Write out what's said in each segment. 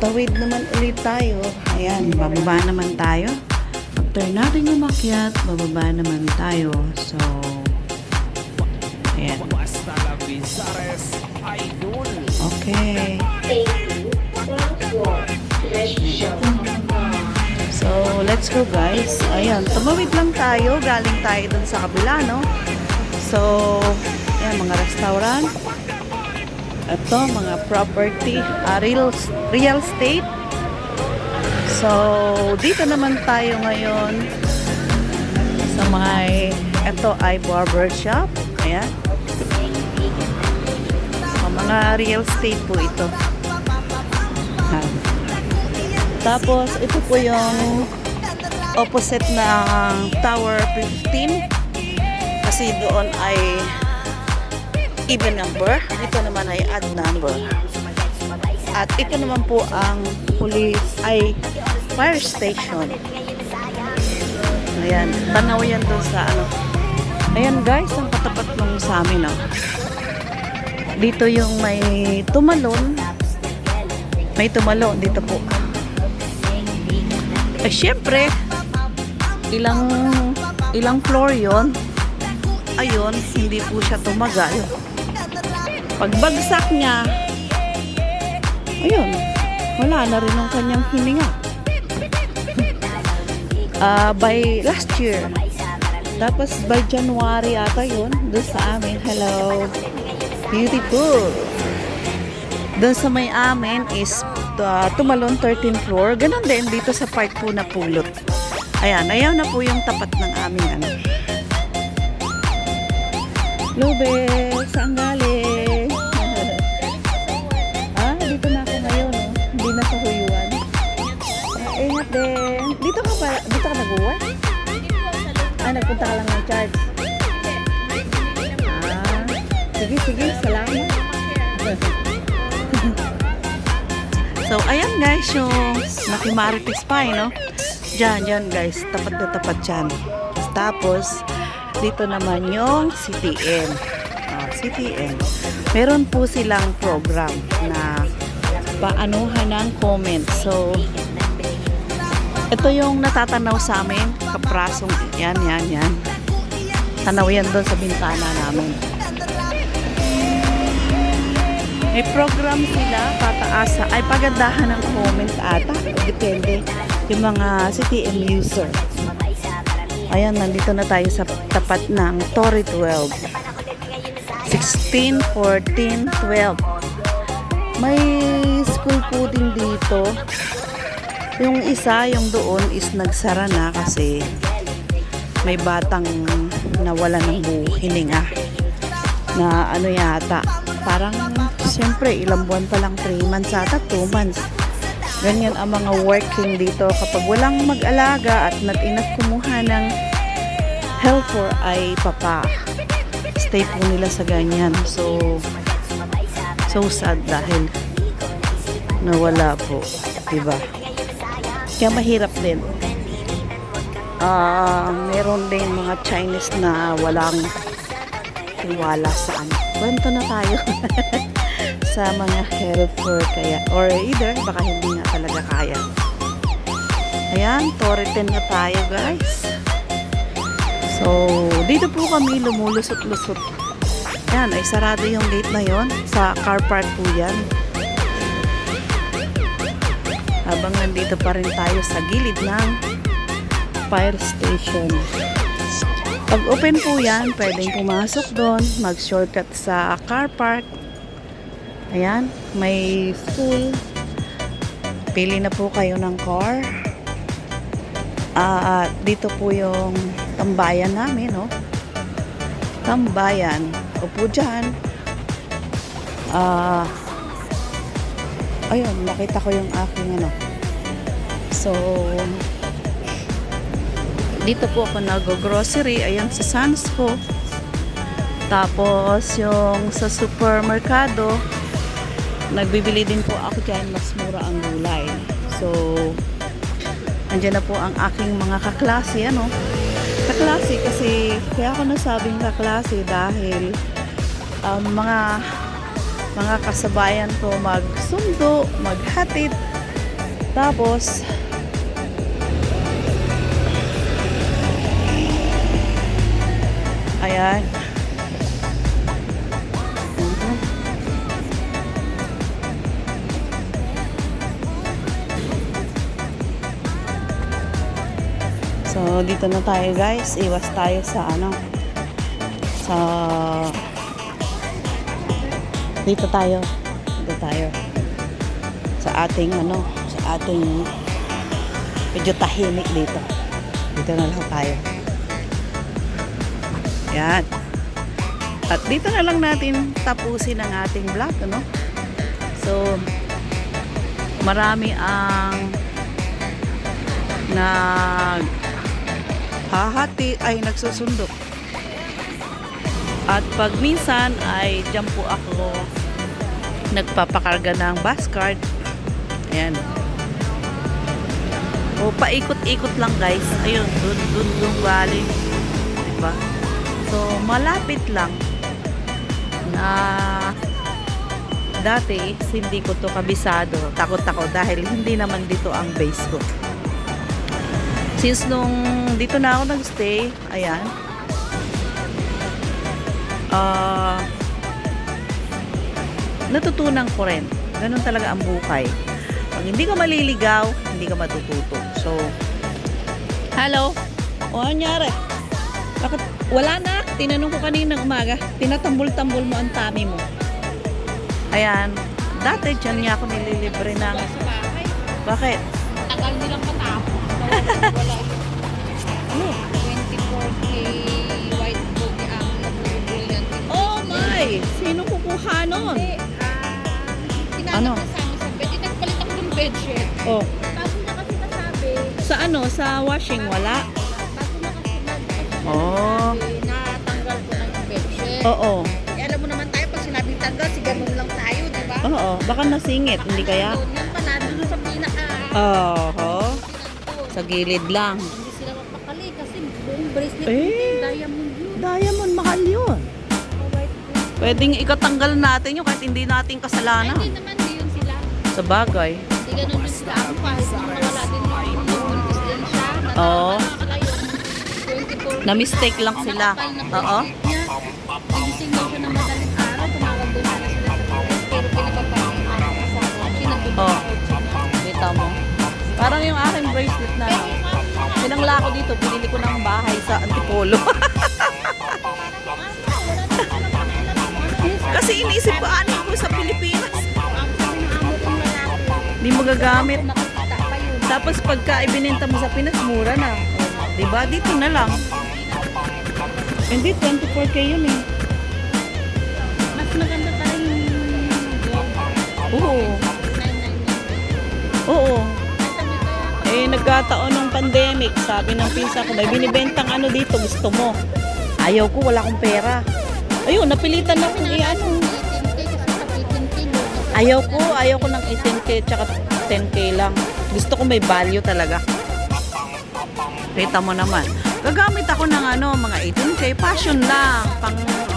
Tawid naman ulit tayo. Ayan, bababa naman tayo. After natin umakyat, bababa naman tayo. So, ayan. Okay. So, let's go guys. Ayan, tumawid lang tayo. Galing tayo dun sa kabila, no? So, ayan, mga restaurant. Ito, mga property, real estate. So, dito naman tayo ngayon sa ito ay barber shop. Ayan. So, mga real estate po ito. Ayan. Tapos, ito po yung opposite ng Tower 15. Kasi doon ay even number. Ito naman ay odd number. At ito naman po ang fire station. Ayan. Tanaw yan doon sa Ayan guys, ang katapat nung sa amin. Dito yung may tumalon. May tumalon dito po. Syempre, ilang floor yon. Ayun, hindi po siya tumagal. Pagbagsak niya, ayun, wala na rin ang kanyang hininga. By last year, tapos by January ata yun, doon sa amin. Hello, beautiful. Doon sa may amin is tumalon 13th floor. Ganon din dito sa part po na pulot. Ayan, ayaw na po yung tapat ng aming Lube, saan galing? Dito na ako ngayon, no? Hindi na sa huyuan. Ingat din. Dito ka nag-uwan? Nagpunta ka lang ng charge. Sige, salamat. So, ayan guys, yung Nakimarites Pie, no? Diyan guys, tapat na tapat dyan. Tapos, dito naman yung CTM. CTM. Meron po silang program na paanuhan ng comment. So, ito yung natatanaw sa amin. Kaprasong, yan. Tanaw yan doon sa bintana namin. May program sila, pataasa, ay pagandahan ng comment ata. Depende. Yung mga CTM user. Ayan, nandito na tayo sa tapat ng Torre 12. 16, 14, 12. May school po din dito. Yung isa, yung doon is nagsara na kasi may batang nawala ng hininga. Na yata, parang siyempre ilang buwan pa lang, 3 months ata, 2 months. Ganyan ang mga working dito. Kapag walang mag-alaga at not kumuha ng helper ay stay po nila sa ganyan. So sad dahil nawala po. Diba? Kaya mahirap din. Meron din mga Chinese na walang tiwala sa Banta na tayo. Sa mga helper kaya, or either baka hindi nga talaga kaya. Ayan, Torre 10 na tayo guys. So, dito po kami lumulusot-lusot. Ayan, ay sarado yung gate na yon. Sa car park po yan. Habang nandito pa rin tayo sa gilid ng fire station. Pag open po yan, pwedeng pumasok doon, mag-shortcut sa car park. Ayan, may school. Pili na po kayo ng car. Dito po yung tambayan namin, no? Tambayan. Upo dyan. Ayun, nakita ko yung aking So, dito po ako nag-grocery. Ayan, sa Sansco. Tapos, yung sa supermerkado, nagbibili din po ako dyan, mas mura ang gulay. So, andyan na po ang aking mga kaklase, kaklase kasi, kaya ako nasabing kaklase dahil mga kasabayan ko magsundo, maghatid, Tapos, ayan. So, dito na tayo guys. Iwas tayo sa ano. Sa... Dito tayo. Dito tayo. Sa ating ano. Sa ating... Medyo tahimik dito. Dito na lang tayo. Yan. At dito na lang natin tapusin ang ating vlog, ano? So, marami ang nagsusundok. At pag minsan ay dyan po ako nagpapakarga ng bus card. Ayan. O paikot-ikot lang guys. Ayun, dun galing. Diba? So, malapit lang na dati hindi ko to kabisado. Takot ako dahil hindi naman dito ang base ko. Since nung dito na ako nagstay, ayan, natutunan ko rin. Ganun talaga ang buhay. Pag hindi ka maliligaw, hindi ka matututo. So, hello? O, anyari? Bakit? Wala na. Tinanong ko kaninang umaga. Tinatambol-tambol mo ang tummy mo. Ayan. Dati dyan niya ako nililibre ng... Bakit? Tagal nilang matapos. Ano? 24K white gold ang brilliant. Oh my! Sino kukuha nun? Hindi. Ano? Tinanong na sa amin sa bed. Nagpalit ako ng bedsheet. Oh. Bago na kasi nasabi. Sa ano? Sa washing? Wala? Bago na kasi Oh. natanggal ko ng bedsheet. Oo. Eh, alam mo naman tayo, pag sinabing tanggal, si ganun lang tayo, di ba? Oo. Baka nasingit. Hindi kaya? Yan pa, nandun sa pinaka... Oo. Sa gilid lang. Hindi sila mapakali kasi buong bracelet Eh. yung diamond yun. Diamond, mahal yun. Oh, white gold. Pwedeng ikatanggal natin yun kahit hindi natin Ay, kasalanan. hindi naman, di yun sila. Sa bagay. Hindi ganun yung sila. Ako kahit nawala din yung buntis din siya. Oo. Nakakala yun. 24. Na-mistake lang sila. Oo. Nagising daw siya ng madaling araw. Tumawag doon sana sila sa pulis. Pero pinapapahin ang kasama. Sinagpunta Oh. sa kotse niya. Kita mo. Parang yung aking bracelet na pinangla ko dito. Pinili ko ng bahay sa Antipolo. Kasi iniisip ko ano ko sa Pilipinas. Hindi mo gagamit. Nakakita pa yun. Tapos pagka ibininta mo sa Pinas, mura na. Diba? Dito na lang. Hindi, 24K yun eh. Mas maganda pa rin yung gold. Oo. 999. Oo. Sabi ko, Eh, nagkataon ng pandemic. Sabi ng pinsa ko, may binibentang ano dito, gusto mo. Ayaw ko, wala akong pera. Ayun, napilitan akong i-ano. 18K kasi sa 18K. Ayaw ko ng 18K tsaka 10K lang. Gusto ko may value talaga. Kita mo naman. Gagamit ako ng ano, mga 18K. Passion lang.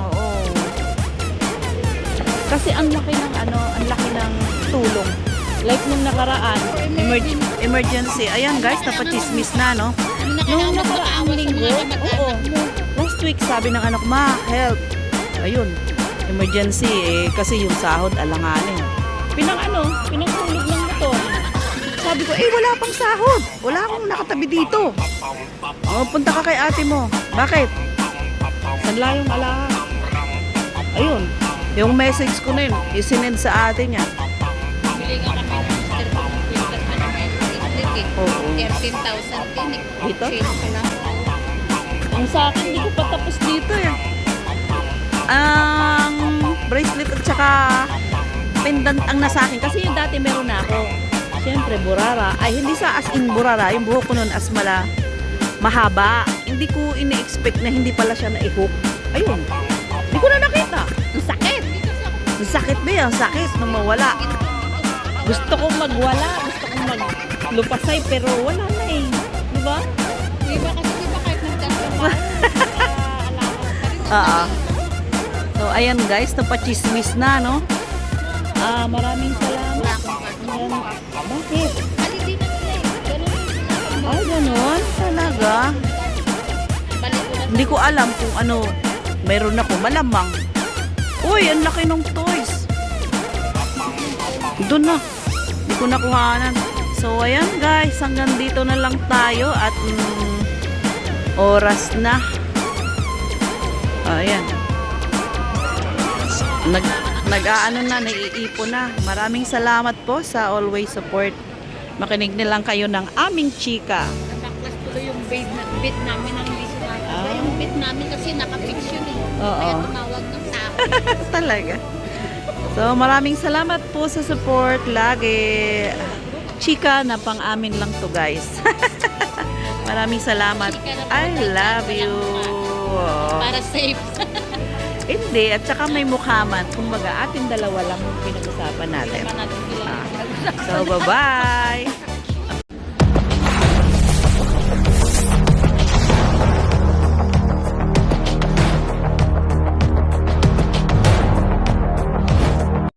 Oo. Kasi ang laki ng ano, ang laki ng tulong. Like nung nakaraan, emergency. Ayan guys, napachismis na, no? Nung nakaraang linggo, oo. Last week, sabi ng anak, ma, help. Ayun, emergency eh, kasi yung sahod alanganin. Pinangulog ng motor. Sabi ko, wala pang sahod. Wala akong nakatabi dito. Oh, punta ka kay ate mo. Bakit? Sanla yung alaha. Ayun, yung message ko na yun, isinend sa ate niya. Bili nga kami ng Mr. Pangkulitas na naman yung bracelet eh. Oo. 13,000 din eh. Dito? Chain pa lang. Ang sa akin, hindi ko pa tapos dito eh. Ang bracelet at saka pendant ang nasa akin. Kasi yung dati meron na ako. Siyempre, burara. Ay, hindi sa as in burara. Yung buhok ko nun as mahaba. Hindi ko ini-expect na hindi pala siya na-i-hook. Ayun. Hindi ko na nakita. Ang sakit. Ang sakit ba yan? Ang sakit nung mawala. Gusto kong magwala. Gusto kong maglupasay. Pero wala na eh. Diba? Diba kahit nagtatrabaho, Oo. So, ayan guys, napachismis na, no? Maraming salamat. Ayan. Bakit? Hali din Hindi ko alam kung ano meron ako. Malamang. Uy, ang laki ng toys. Doon na. Hindi ko nakuhanan. So, ayan guys. Hanggang dito na lang tayo. At oras na. Ayan. Nag-aano na, naiipon na. Maraming salamat po sa always support. Makinig nilang kayo ng aming chika. Nakaklas tuloy yung bait namin ng list natin. Yung bait namin kasi nakapix yun eh. Oo. Kaya tumawag ng tao. Talaga. So, maraming salamat po sa support. Lagi. Chika na pang amin lang to guys. Maraming salamat. Chika na I pang love you. Para safe. Hindi. At saka may mukhaman. Kumbaga, ating dalawa lang yung pinag-usapan natin. Naman natin sila. So, bye-bye.